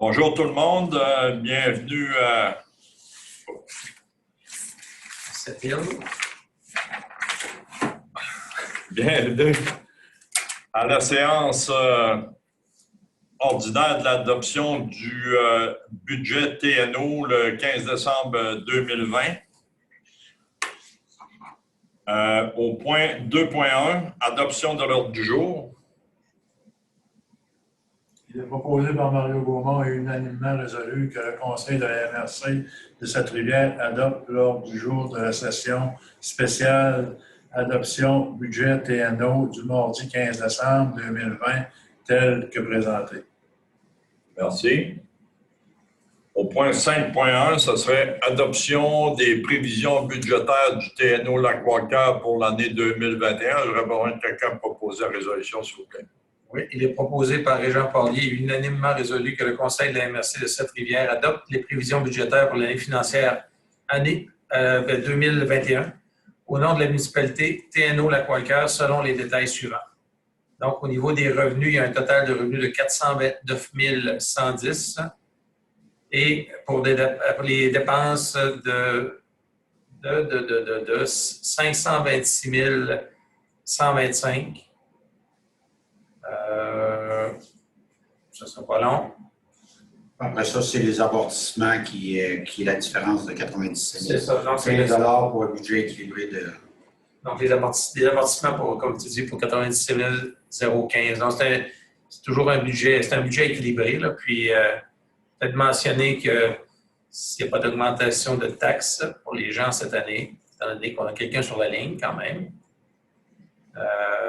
Bonjour tout le monde, bienvenue bienvenue à la séance ordinaire de l'adoption du budget TNO le 15 décembre 2020. Au point 2.1, adoption de l'ordre du jour. Il est proposé par Mario Gaumont et unanimement résolu que le Conseil de la MRC de Cette-Rivière adopte l'ordre du jour de la session spéciale adoption budget TNO du mardi 15 décembre 2020 tel que présenté. Merci. Au point 5.1, ce serait adoption des prévisions budgétaires du TNO Lac-Walker pour l'année 2021. J'aurais besoin de quelqu'un pour proposer la résolution, s'il vous plaît. Oui, il est proposé par Régent Parlier et unanimement résolu que le Conseil de la MRC de Cette-Rivière adopte les prévisions budgétaires pour l'année financière année 2021 au nom de la municipalité TNO Lac-Walker selon les détails suivants. Donc, au niveau des revenus, il y a un total de revenus de 429 110 et pour les dépenses de 526 125. Ça ne sera pas long. Après ça, c'est les amortissements qui est la différence de 97 000. C'est ça. Donc, c'est $ pour un budget équilibré de... Donc, les amortissements, pour, comme tu dis, pour 97 015. Donc, c'est toujours un budget, c'est un budget équilibré. Là. Puis, peut-être mentionner que s'il n'y a pas d'augmentation de taxes pour les gens cette année, étant donné qu'on a quelqu'un sur la ligne quand même.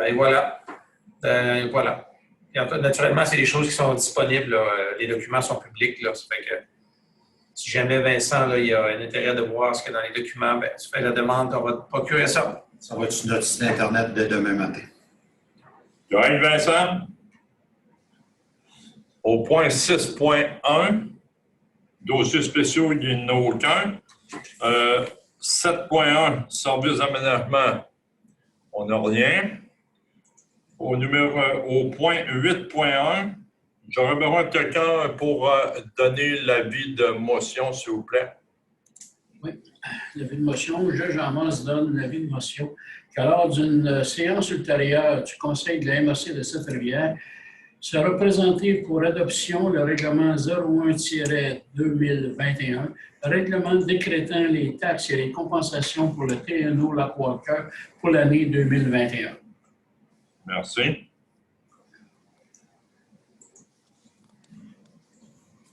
Et voilà. Voilà. Et naturellement, c'est des choses qui sont disponibles. Là. Les documents sont publics. Là. Ça fait que si jamais Vincent, là, il y a un intérêt de voir ce qu'il y a dans les documents, bien, tu fais la demande, on va te procurer ça. Ça va être sur notre site Internet dès demain matin. Joël Vincent. Au point 6.1, dossiers spéciaux, il n'y en a aucun. 7.1, services d'aménagement, on n'a rien. Au point 8.1, j'aurais besoin de quelqu'un pour donner l'avis de motion, s'il vous plaît. Oui, l'avis de motion. Jean Moss donne l'avis de motion qu'à lors d'une séance ultérieure du Conseil de la MRC de Cette-Rivière, sera présenté pour adoption le règlement 01-2021, règlement décrétant les taxes et les compensations pour le TNO Lac-Walker pour l'année 2021. Merci.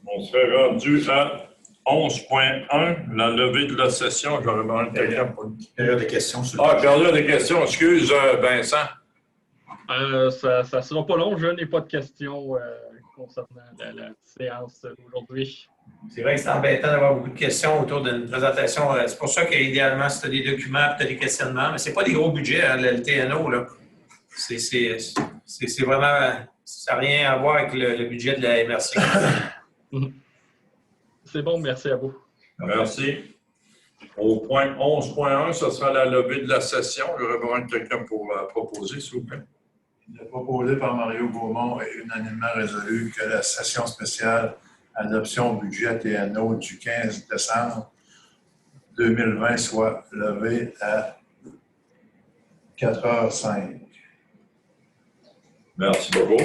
On serait rendu à 11.1, la levée de la session. J'aurais besoin de quelqu'un pour... Période de questions. Période de questions. Excuse, Vincent. Ça ne sera pas long. Je n'ai pas de questions concernant la séance d'aujourd'hui. C'est vrai que c'est embêtant d'avoir beaucoup de questions autour d'une présentation. C'est pour ça qu'idéalement, si tu as des documents et tu as des questionnements, mais ce n'est pas des gros budgets, hein, le TNO. Là. C'est vraiment... Ça n'a rien à voir avec le budget de la MRC. C'est bon, merci à vous. Merci. Au point 11.1, ce sera la levée de la session. J'aurais besoin de quelqu'un pour proposer, s'il vous plaît. Il est proposé par Mario Gaumont et unanimement résolu que la session spéciale adoption budget TNO du 15 décembre 2020 soit levée à 4h05. Merci beaucoup.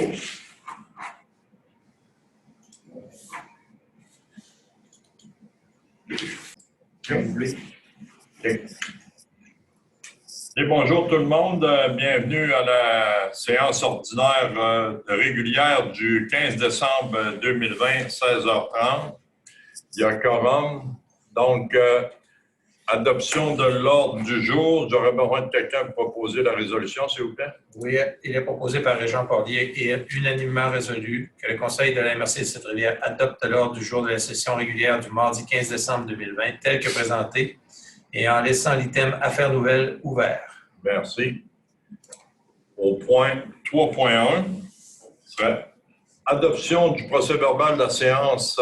Et bonjour tout le monde, bienvenue à la séance ordinaire régulière du 15 décembre 2020, 16h30. Il y a quorum, donc adoption de l'ordre du jour. J'aurais besoin de quelqu'un pour proposer la résolution, s'il vous plaît. Oui, il est proposé par Régent Parlier et unanimement résolu que le Conseil de la MRC de Cette-Rivière adopte l'ordre du jour de la session régulière du mardi 15 décembre 2020, tel que présenté, et en laissant l'item Affaires nouvelles ouvert. Merci. Au point 3.1, serait adoption du procès-verbal de la séance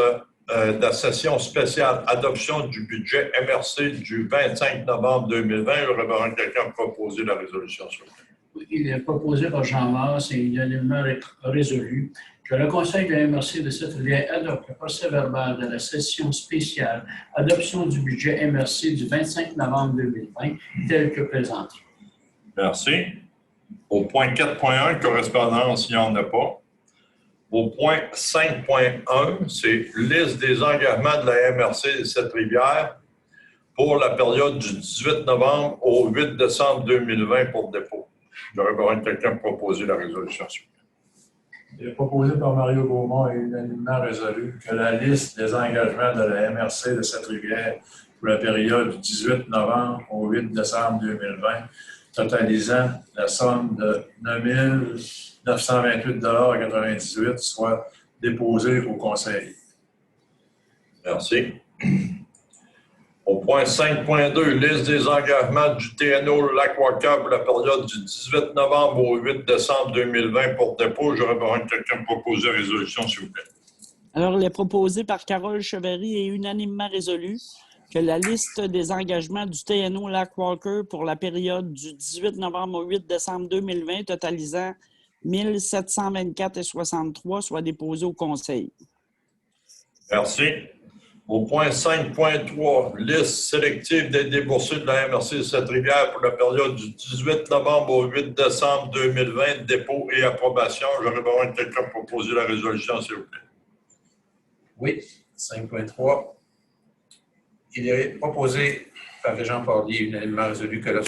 de la session spéciale adoption du budget MRC du 25 novembre 2020. J'aurais besoin de quelqu'un pour proposer la résolution. Oui, Oui, il est proposé par Jean Mars et unanimement résolu que le Conseil de la MRC de Sept-Rivières adopte le procès-verbal de la session spéciale adoption du budget MRC du 25 novembre 2020 tel que présenté. Merci. Au point 4.1, correspondance, il n'y en a pas. Au point 5.1, c'est liste des engagements de la MRC de Sept-Rivières pour la période du 18 novembre au 8 décembre 2020 pour dépôt. J'aurais besoin de quelqu'un pour proposer la résolution. Il est proposé par Mario Gaumont et unanimement résolu que la liste des engagements de la MRC de Sept-Rivières pour la période du 18 novembre au 8 décembre 2020, totalisant la somme de 9 928,98 $, soit déposée au Conseil. Merci. Au point 5.2, liste des engagements du TNO Lac-Walker pour la période du 18 novembre au 8 décembre 2020 pour dépôt. J'aurais besoin de quelqu'un pour proposer la résolution, s'il vous plaît. Alors, il est proposé par Carole Chevary et unanimement résolu que la liste des engagements du TNO Lac-Walker pour la période du 18 novembre au 8 décembre 2020, totalisant 1724,63 soit déposée au Conseil. Merci. Au point 5.3, liste sélective des déboursés de la MRC de Sept-Rivières pour la période du 18 novembre au 8 décembre 2020, dépôt et approbation. J'aurais besoin de quelqu'un pour proposer la résolution, s'il vous plaît. Oui, 5.3. Il est proposé par Régent Parlier, unanimement résolu que le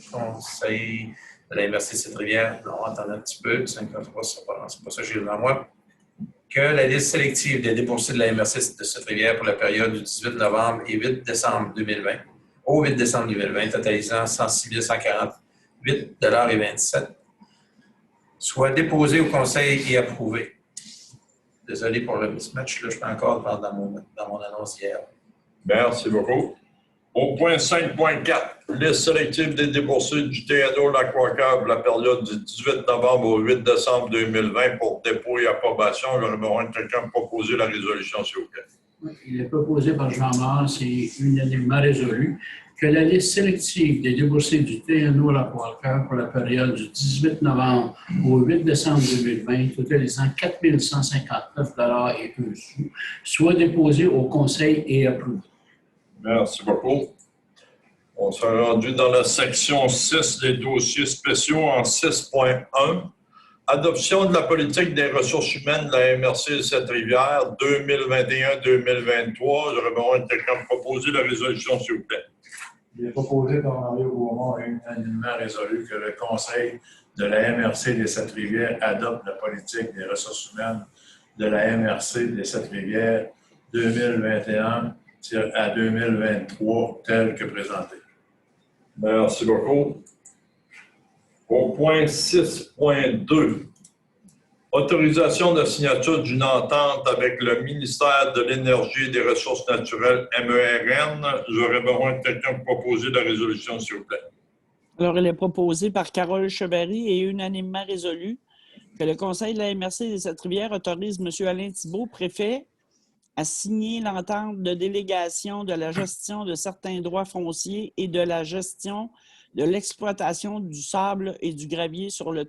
Conseil de la MRC de Sept-Rivières, non, attendez un petit peu, 5.3, c'est pas ça que j'ai devant moi, que la liste sélective des déboursés de la MRC de Sept-Rivières pour la période du 18 novembre et 8 décembre 2020, au 8 décembre 2020, totalisant 106 148,27 $, soit déposée au Conseil et approuvée. Désolé pour le mismatch, là, je suis encore dans mon annonce hier. Merci beaucoup. Au point 5.4, liste sélective des déboursés du TNO Lac-Walker pour la période du 18 novembre au 8 décembre 2020 pour dépôt et approbation. J'aurais besoin de quelqu'un pour proposer la résolution, s'il vous plaît. Oui, il est proposé par Jean Mars et unanimement résolu que la liste sélective des déboursés du TNO Lac-Walker pour la période du 18 novembre au 8 décembre 2020, totalisant 4 159,01 $, soit déposée au Conseil et approuvée. Merci beaucoup. On s'est rendu dans la section 6 des dossiers spéciaux en 6.1. Adoption de la politique des ressources humaines de la MRC de Sept-Rivières 2021-2023. J'aurais besoin de quelqu'un pour proposer la résolution, s'il vous plaît. Il est proposé par Mario Gaumont et unanimement résolu que le Conseil de la MRC des Sept-Rivières adopte la politique des ressources humaines de la MRC des Sept-Rivières 2021 à 2023, tel que présenté. Merci beaucoup. Au point 6.2, autorisation de signature d'une entente avec le ministère de l'Énergie et des Ressources naturelles, MERN. J'aurais besoin de quelqu'un pour proposer la résolution, s'il vous plaît. Alors, il est proposé par Carole Chevary et unanimement résolu que le Conseil de la MRC des Sept-Rivières autorise M. Alain Thibault, préfet, à signer l'entente de délégation de la gestion de certains droits fonciers et de la gestion de l'exploitation du sable et du gravier sur les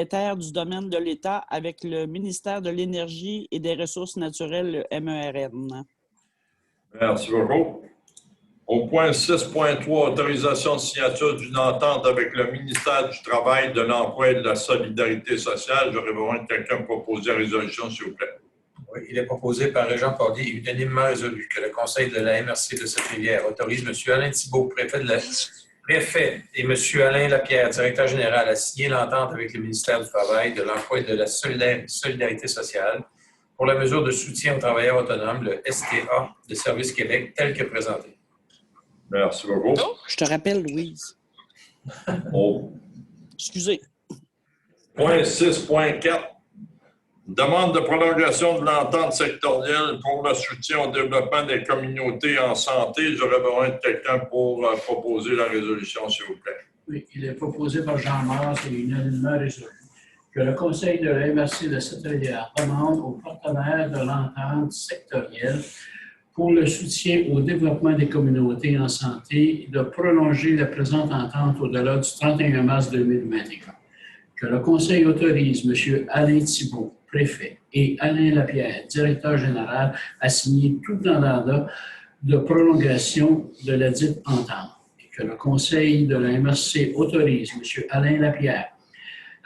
terres du domaine de l'État avec le ministère de l'Énergie et des Ressources naturelles, le MERN. Merci beaucoup. Au point 6.3, autorisation de signature d'une entente avec le ministère du Travail, de l'Emploi et de la Solidarité sociale. J'aurais besoin de quelqu'un pour proposer la résolution, s'il vous plaît. Oui, il est proposé par Régent Parlier et unanimement résolu que le Conseil de la MRC de Sept-Rivières autorise M. Alain Thibault, préfet, et M. Alain Lapierre, directeur général, à signer l'entente avec le ministère du Travail, de l'Emploi et de la Solidarité sociale pour la mesure de soutien aux travailleurs autonomes, le STA de Service Québec, tel que présenté. Merci beaucoup. Je te rappelle, Louise. Au Excusez. point 6.4, demande de prolongation de l'entente sectorielle pour le soutien au développement des communautés en santé. J'aurais besoin de quelqu'un pour proposer la résolution, s'il vous plaît. Oui, il est proposé par Jean Mars et unanimement résolu que le Conseil de la MRC de Sept-Rivières demande aux partenaires de l'entente sectorielle pour le soutien au développement des communautés en santé, de prolonger la présente entente au-delà du 31 mars 2021. Que le Conseil autorise M. Alain Thibault, préfet, et Alain Lapierre, directeur général, à signer tout mandat de prolongation de la dite entente. Et que le Conseil de la MRC autorise M. Alain Lapierre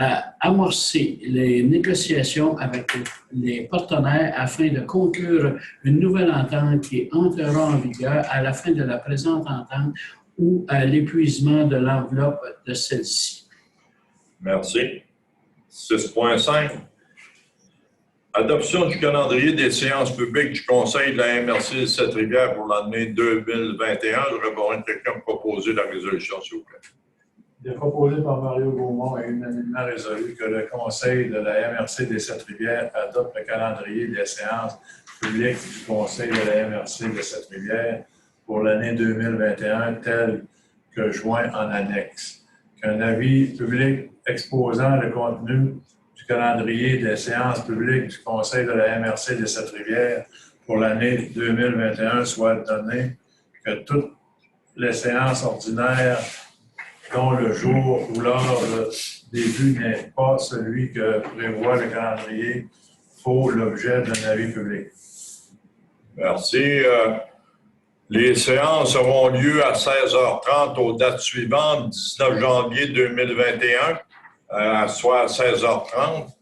à amorcer les négociations avec les partenaires afin de conclure une nouvelle entente qui entrera en vigueur à la fin de la présente entente ou à l'épuisement de l'enveloppe de celle-ci. Merci. 6.5. Adoption du calendrier des séances publiques du Conseil de la MRC de Sept-Rivières pour l'année 2021. J'aurais besoin de quelqu'un pour proposer la résolution, s'il vous plaît. Il est proposé par Mario Gaumont et unanimement résolu que le Conseil de la MRC des Sept-Rivières adopte le calendrier des séances publiques du Conseil de la MRC des Sept-Rivières pour l'année 2021 tel que joint en annexe. Qu'un avis public exposant le contenu du calendrier des séances publiques du Conseil de la MRC des Sept-Rivières pour l'année 2021 soit donné, que toutes les séances ordinaires dont le jour ou l'heure de début n'est pas celui que prévoit le calendrier, faut l'objet d'un avis public. Merci. Les séances auront lieu à 16h30 aux dates suivantes, 19 janvier 2021, soit à 16h30.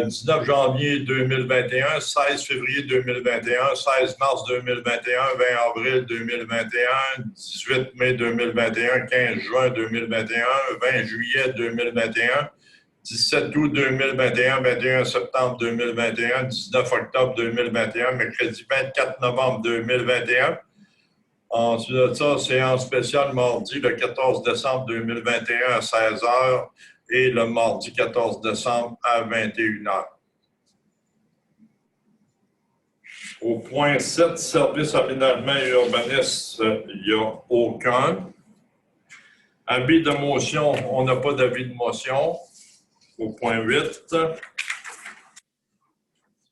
19 janvier 2021, 16 février 2021, 16 mars 2021, 20 avril 2021, 18 mai 2021, 15 juin 2021, 20 juillet 2021, 17 août 2021, 21 septembre 2021, 19 octobre 2021, mercredi 24 novembre 2021. Ensuite de ça, séance spéciale mardi le 14 décembre 2021 à 16h. Et le mardi 14 décembre à 21h. Au point 7, service aménagement et urbanisme, il n'y a aucun. Avis de motion, on n'a pas d'avis de motion. Au point 8.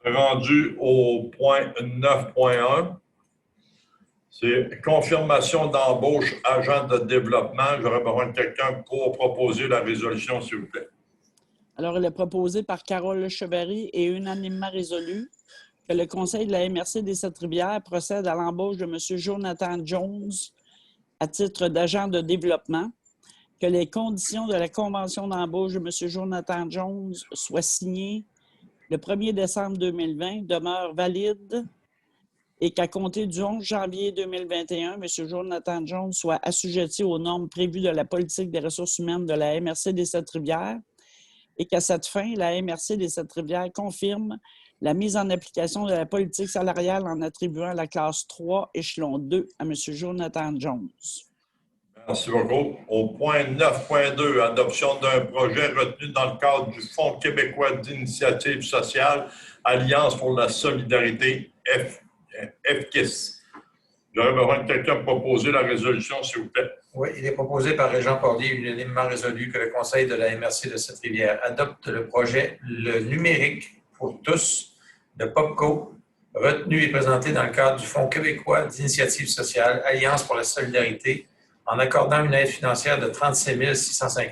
Rendu au point 9.1. C'est confirmation d'embauche agent de développement. J'aurais besoin de quelqu'un pour proposer la résolution, s'il vous plaît. Alors, elle est proposée par Carole Chevary et unanimement résolue que le Conseil de la MRC des Sept-Rivières procède à l'embauche de M. Jonathan Jones à titre d'agent de développement, que les conditions de la convention d'embauche de M. Jonathan Jones soient signées le 1er décembre 2020, demeurent valides, et qu'à compter du 11 janvier 2021, M. Jonathan Jones soit assujetti aux normes prévues de la politique des ressources humaines de la MRC des Sept-Rivières et qu'à cette fin, la MRC des Sept-Rivières confirme la mise en application de la politique salariale en attribuant la classe 3, échelon 2 à M. Jonathan Jones. Merci beaucoup. Au point 9.2, adoption d'un projet retenu dans le cadre du Fonds québécois d'initiative sociale, Alliance pour la solidarité FKIS. J'aurais besoin de quelqu'un pour proposer la résolution, s'il vous plaît. Oui, il est proposé par Régent Porlier, unanimement résolu, que le Conseil de la MRC de Sept-Rivières adopte le projet Le numérique pour tous de POPCO, retenu et présenté dans le cadre du Fonds québécois d'initiative sociale, Alliance pour la solidarité, en accordant une aide financière de 37 650.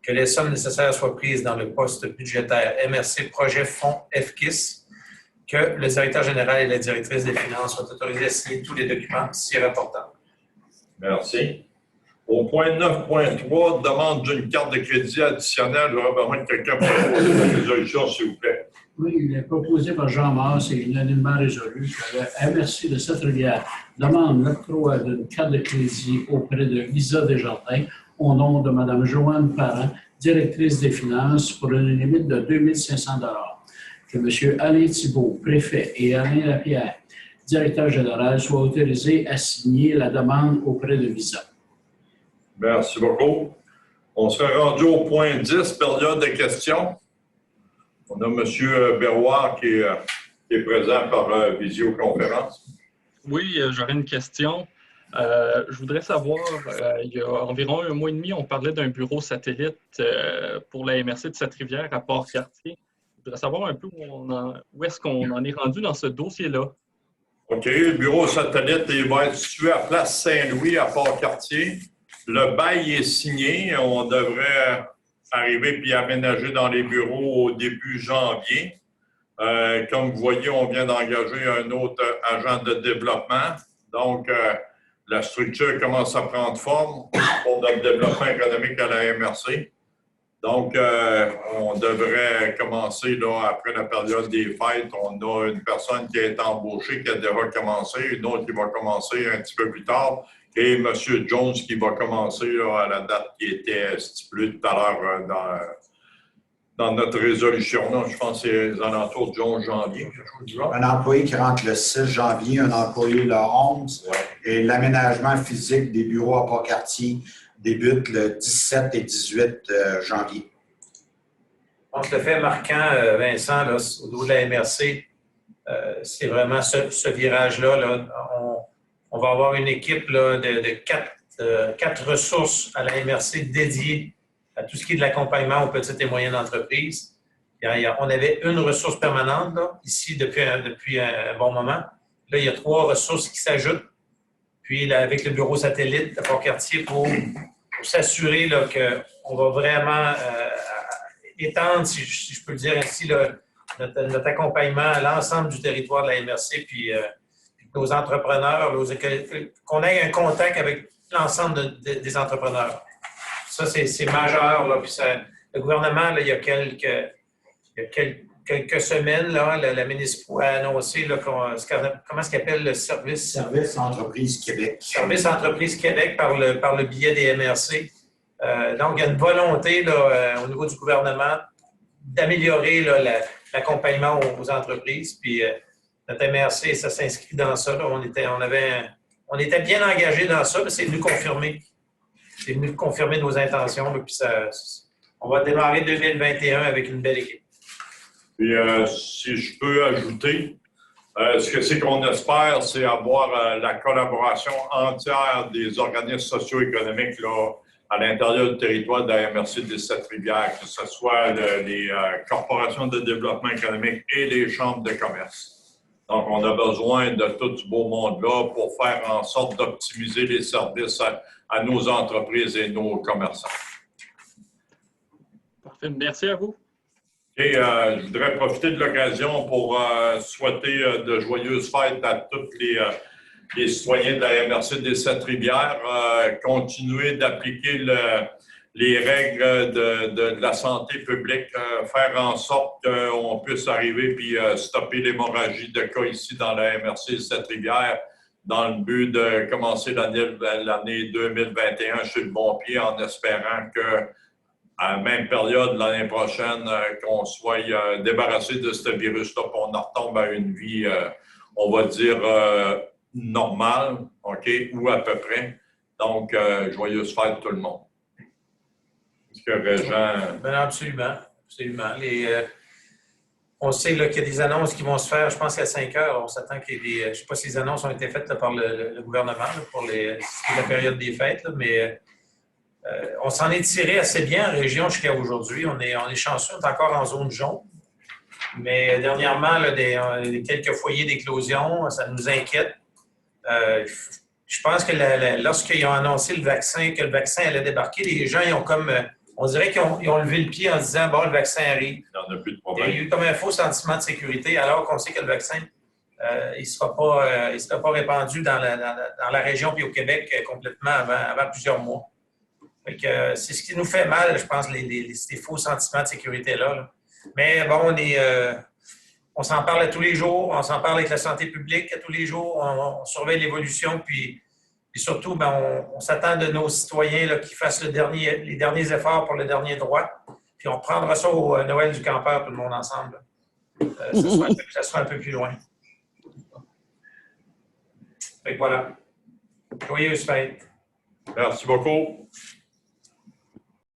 Que les sommes nécessaires soient prises dans le poste budgétaire MRC Projet Fonds FKIS, que le directeur général et la directrice des finances soient autorisés à signer tous les documents s'y rapportant. Merci. Au point 9.3, demande d'une carte de crédit additionnelle. J'aurais besoin de quelqu'un pour proposer la résolution, s'il vous plaît. Oui, il est proposé par Jean Masse et unanimement résolu que la MRC de Sept-Rivières demande l'octroi d'une carte de crédit auprès de Lisa Desjardins au nom de Mme Joanne Parent, directrice des finances, pour une limite de 2 500 $. Que M. Alain Thibault, préfet, et Alain Lapierre, directeur général, soient autorisés à signer la demande auprès de Visa. Merci beaucoup. On serait rendu au point 10, période de questions. On a M. Berroir qui est présent par visioconférence. Oui, j'aurais une question. Je voudrais savoir, il y a environ 1 mois et demi, on parlait d'un bureau satellite pour la MRC de Sept-Rivières à Port-Cartier. Je voudrais savoir un peu où est-ce qu'on en est rendu dans ce dossier-là. OK, le bureau satellite il va être situé à Place Saint-Louis, à Port-Cartier. Le bail est signé. On devrait arriver puis aménager dans les bureaux au début janvier. Comme vous voyez, on vient d'engager un autre agent de développement. Donc, la structure commence à prendre forme pour notre développement économique à la MRC. Donc, on devrait commencer là, après la période des fêtes. On a une personne qui est embauchée, qui a déjà commencé, une autre qui va commencer un petit peu plus tard, et M. Jones qui va commencer là, à la date qui était stipulée tout à l'heure dans notre résolution. Non, je pense que c'est aux alentours du 11 janvier, quelque chose du genre. Un employé qui rentre le 6 janvier, un employé le 11, et l'aménagement physique des bureaux à Port-Cartier débute le 17 et 18 janvier. Je pense que le fait marquant, Vincent, là, au niveau de la MRC, c'est vraiment ce virage-là. Là. On va avoir une équipe là, de quatre ressources à la MRC dédiées à tout ce qui est de l'accompagnement aux petites et moyennes entreprises. On avait une ressource permanente là, ici depuis un bon moment. Là, il y a 3 ressources qui s'ajoutent. Puis là, avec le bureau satellite à Port-Cartier pour s'assurer qu'on va vraiment étendre, si je peux le dire ainsi, là, notre accompagnement à l'ensemble du territoire de la MRC, puis nos entrepreneurs, qu'on ait un contact avec l'ensemble des entrepreneurs. Ça, c'est majeur. Là, puis le gouvernement, là, il y a quelques semaines, là, la municipalité a annoncé là, comment est-ce qu'il appelle le service? Service Entreprise Québec. Service Entreprise Québec par le biais des MRC. Donc, il y a une volonté là, au niveau du gouvernement d'améliorer l'accompagnement aux entreprises. Puis notre MRC, ça s'inscrit dans ça. Là. On était bien engagés dans ça, mais c'est venu confirmer. C'est venu confirmer nos intentions. Là, puis on va démarrer 2021 avec une belle équipe. Puis, si je peux ajouter, ce que c'est qu'on espère, c'est avoir la collaboration entière des organismes socio-économiques là, à l'intérieur du territoire de la MRC des Sept-Rivières, que ce soit les corporations de développement économique et les chambres de commerce. Donc, on a besoin de tout ce beau monde-là pour faire en sorte d'optimiser les services à nos entreprises et nos commerçants. Parfait. Merci à vous. Et je voudrais profiter de l'occasion pour souhaiter de joyeuses fêtes à tous les citoyens de la MRC des Sept-Rivières. Continuer d'appliquer les règles de la santé publique, faire en sorte qu'on puisse arriver puis stopper l'hémorragie de cas ici dans la MRC des Sept-Rivières dans le but de commencer l'année 2021 sur le bon pied en espérant que à la même période l'année prochaine, qu'on soit débarrassé de ce virus-là, qu'on en retombe à une vie, on va dire, normale, OK, ou à peu près. Donc, joyeuse fête tout le monde. Est-ce que Régent... Ben, absolument. Absolument. On sait qu'il y a des annonces qui vont se faire, je pense qu'à 5 heures, on s'attend qu'il y ait des... Je ne sais pas si les annonces ont été faites là, par le gouvernement là, pour la période des fêtes, là, mais... on s'en est tiré assez bien en région jusqu'à aujourd'hui. On est chanceux, on est encore en zone jaune. Mais dernièrement, là, quelques foyers d'éclosion, ça nous inquiète. Je pense que lorsqu'ils ont annoncé que le vaccin allait débarquer, les gens, ils ont comme... on dirait qu'ils ont levé le pied en se disant « bon, le vaccin arrive ». Il n'y en a plus de Il problème. y a eu comme un faux sentiment de sécurité, alors qu'on sait que le vaccin, il ne sera pas répandu dans la région puis au Québec complètement avant plusieurs mois. C'est ce qui nous fait mal, je pense, ces faux sentiments de sécurité-là. Là. Mais bon, on s'en parle à tous les jours, on s'en parle avec la santé publique à tous les jours, on surveille l'évolution, puis surtout, on s'attend de nos citoyens là, qui fassent les derniers efforts pour le dernier droit, puis on prendra ça au Noël du campeur, tout le monde ensemble. Ça sera un peu plus loin. Fait que voilà. Joyeuse fête. Merci beaucoup.